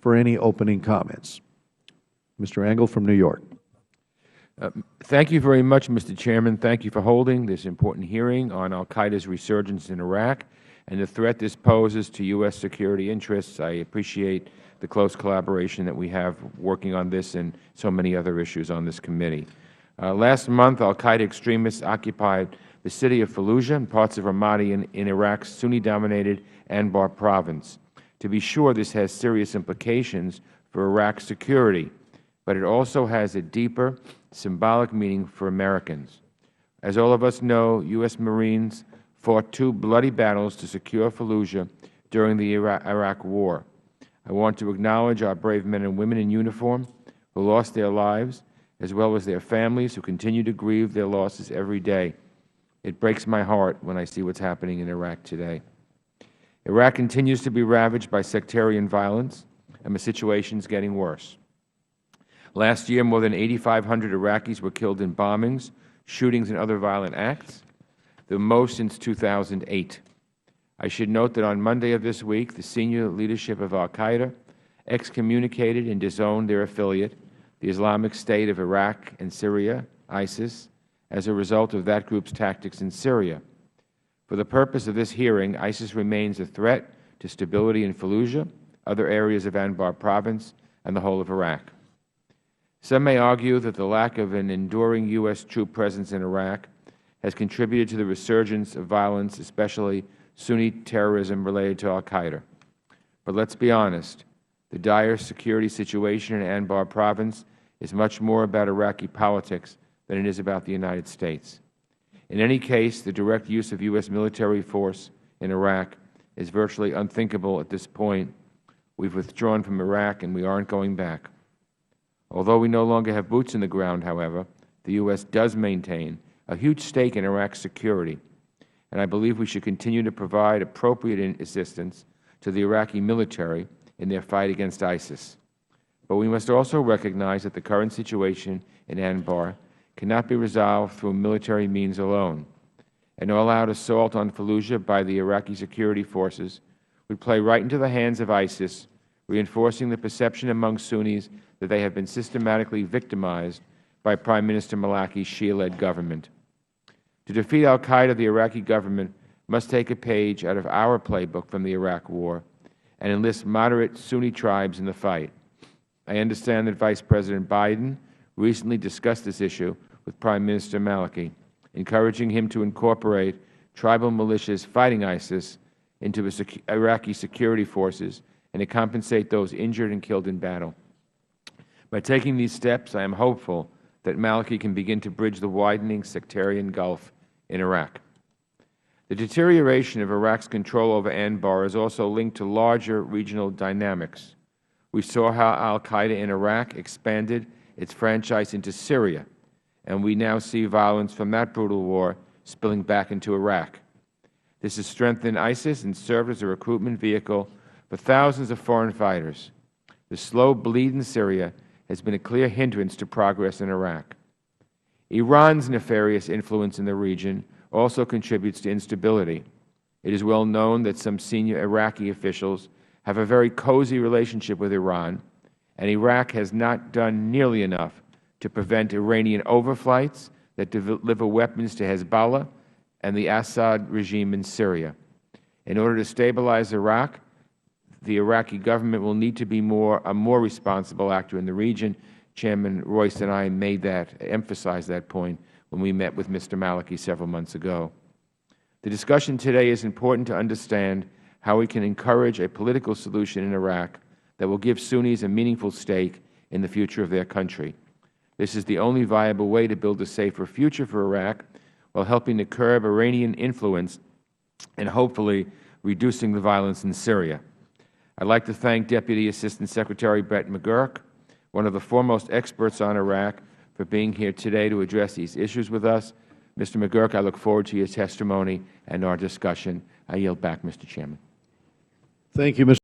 for any opening comments. Mr. Engel from New York. Thank you very much, Mr. Chairman. Thank you for holding this important hearing on Al-Qaeda's resurgence in Iraq and the threat this poses to U.S. security interests. I appreciate the close collaboration that we have working on this and so many other issues on this committee. Last month, Al-Qaeda extremists occupied the city of Fallujah and parts of Ramadi in Iraq's Sunni-dominated Anbar province. To be sure, this has serious implications for Iraq's security, but it also has a deeper symbolic meaning for Americans. As all of us know, U.S. Marines fought 2 bloody battles to secure Fallujah during the Iraq War. I want to acknowledge our brave men and women in uniform who lost their lives, as well as their families who continue to grieve their losses every day. It breaks my heart when I see what is happening in Iraq today. Iraq continues to be ravaged by sectarian violence, and the situation is getting worse. Last year, more than 8,500 Iraqis were killed in bombings, shootings, and other violent acts, the most since 2008. I should note that on Monday of this week, the senior leadership of Al-Qaeda excommunicated and disowned their affiliate, the Islamic State of Iraq and Syria, ISIS, as a result of that group's tactics in Syria. For the purpose of this hearing, ISIS remains a threat to stability in Fallujah, other areas of Anbar province, and the whole of Iraq. Some may argue that the lack of an enduring U.S. troop presence in Iraq has contributed to the resurgence of violence, especially Sunni terrorism related to Al-Qaeda. But let's be honest, the dire security situation in Anbar province is much more about Iraqi politics than it is about the United States. In any case, the direct use of U.S. military force in Iraq is virtually unthinkable at this point. We've withdrawn from Iraq and we aren't going back. Although we no longer have boots in the ground, however, the U.S. does maintain a huge stake in Iraq's security, and I believe we should continue to provide appropriate assistance to the Iraqi military in their fight against ISIS. But we must also recognize that the current situation in Anbar cannot be resolved through military means alone. An all-out assault on Fallujah by the Iraqi security forces would play right into the hands of ISIS, reinforcing the perception among Sunnis that they have been systematically victimized by Prime Minister Malaki's Shia-led government. To defeat Al-Qaeda, the Iraqi government must take a page out of our playbook from the Iraq War and enlist moderate Sunni tribes in the fight. I understand that Vice President Biden recently discussed this issue with Prime Minister Maliki, encouraging him to incorporate tribal militias fighting ISIS into the Iraqi security forces and to compensate those injured and killed in battle. By taking these steps, I am hopeful that Maliki can begin to bridge the widening sectarian gulf in Iraq. The deterioration of Iraq's control over Anbar is also linked to larger regional dynamics. We saw how Al-Qaeda in Iraq expanded its franchise into Syria, and we now see violence from that brutal war spilling back into Iraq. This has strengthened ISIS and served as a recruitment vehicle for thousands of foreign fighters. The slow bleed in Syria has been a clear hindrance to progress in Iraq. Iran's nefarious influence in the region also contributes to instability. It is well known that some senior Iraqi officials have a very cozy relationship with Iran, and Iraq has not done nearly enough to prevent Iranian overflights that deliver weapons to Hezbollah and the Assad regime in Syria. In order to stabilize Iraq, the Iraqi government will need to be a more responsible actor in the region. Chairman Royce and I emphasized that point when we met with Mr. Maliki several months ago. The discussion today is important to understand how we can encourage a political solution in Iraq that will give Sunnis a meaningful stake in the future of their country. This is the only viable way to build a safer future for Iraq while helping to curb Iranian influence and hopefully reducing the violence in Syria. I would like to thank Deputy Assistant Secretary Brett McGurk, one of the foremost experts on Iraq, for being here today to address these issues with us. Mr. McGurk, I look forward to your testimony and our discussion. I yield back, Mr. Chairman. Thank you, Mr.